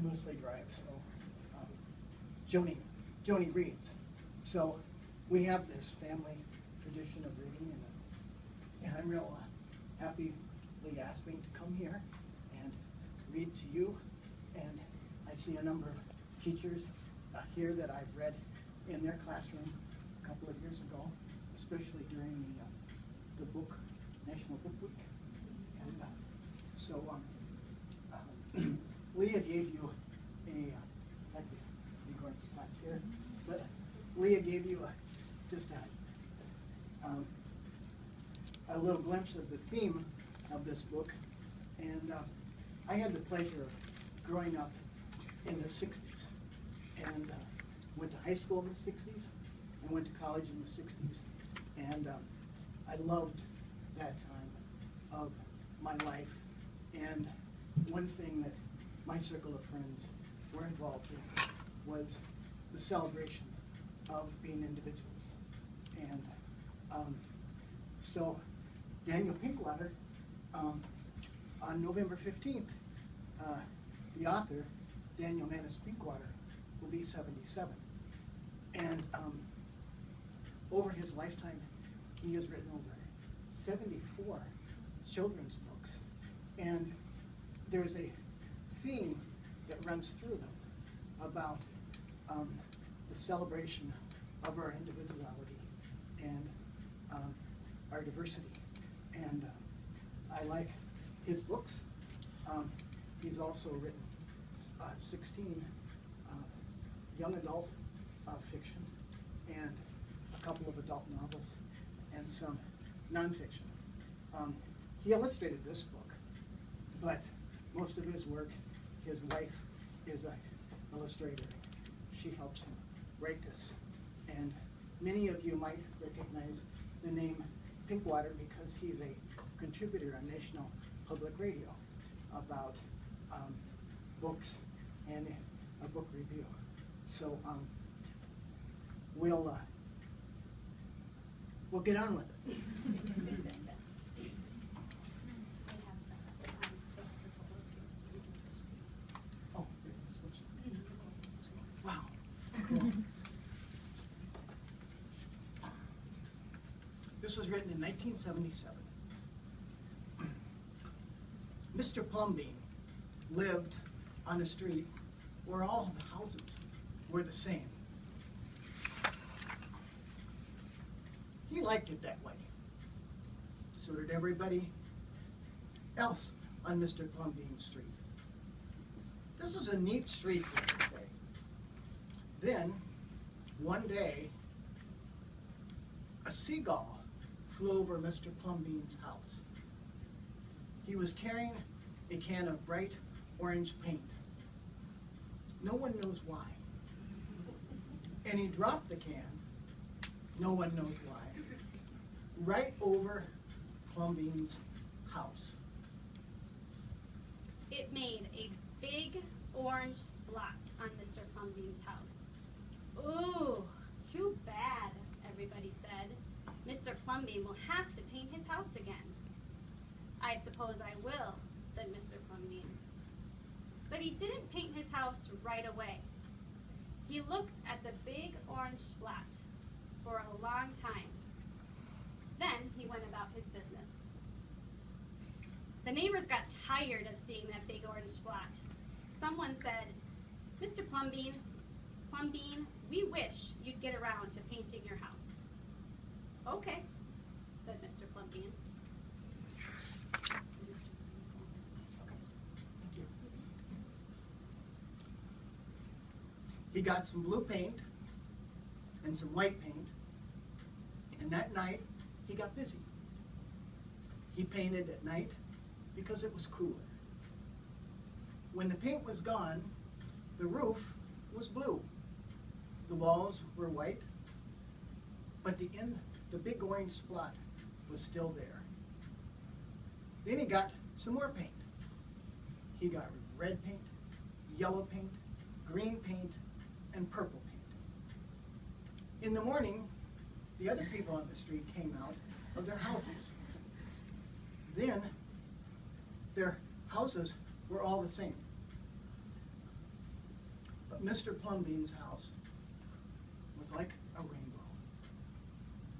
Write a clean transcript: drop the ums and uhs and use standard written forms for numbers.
mostly drive, so Joni reads. So we have this family tradition of reading, and I'm real happy Lee asked me to come here and read to you. And I see a number of teachers here that I've read in their classroom a couple of years ago, especially during the book, National Book Week. And so Leah gave you like the going spots here, but Leah gave you just a little glimpse of the theme of this book. And I had the pleasure of growing up in the 60s and went to high school in the 60s and went to college in the 60s. And I loved that time of my life. And one thing that my circle of friends were involved in was the celebration of being individuals. And so Daniel Pinkwater, on November 15th, the author, Daniel Manus Pinkwater, will be 77. And over his lifetime, he has written over 74 children's books. And there's a theme that runs through them about the celebration of our individuality and our diversity. And I like his books. He's also written 16 young adult fiction and a couple of adult novels and some nonfiction. He illustrated this book, but most of his work, his wife is an illustrator. She helps him write this. And many of you might recognize the name Pinkwater because he's a contributor on National Public Radio about books and a book review. So we'll get on with it. Oh, switch. Wow. Cool. This was written in 1977. Mr. Plumbean lived on a street where all the houses were the same. He liked it that way. So did everybody else on Mr. Plumbean's street. This is a neat street, we could say. Then, one day, a seagull flew over Mr. Plumbean's house. He was carrying a can of bright orange paint. No one knows why. And he dropped the can, no one knows why, right over Plumbean's house. It made a big orange spot on Mr. Plumbean's house. Ooh, too bad, everybody said. Mr. Plumbean will have to paint his house again. I suppose I will, said Mr. Plumbean. But he didn't paint his house right away. He looked at the big orange spot for a long time. Then he went about his business. The neighbors got tired of seeing that big orange spot. Someone said, Mr. Plumbean, we wish you'd get around to painting your house. Okay, said Mr. Plumbean. He got some blue paint and some white paint, and that night he got busy. He painted at night because it was cooler. When the paint was gone, the roof was blue. The walls were white, but the big orange spot was still there. Then he got some more paint. He got red paint, yellow paint, green paint, and purple paint. In the morning, the other people on the street came out of their houses. Then, their houses were all the same. Mr. Plumbean's house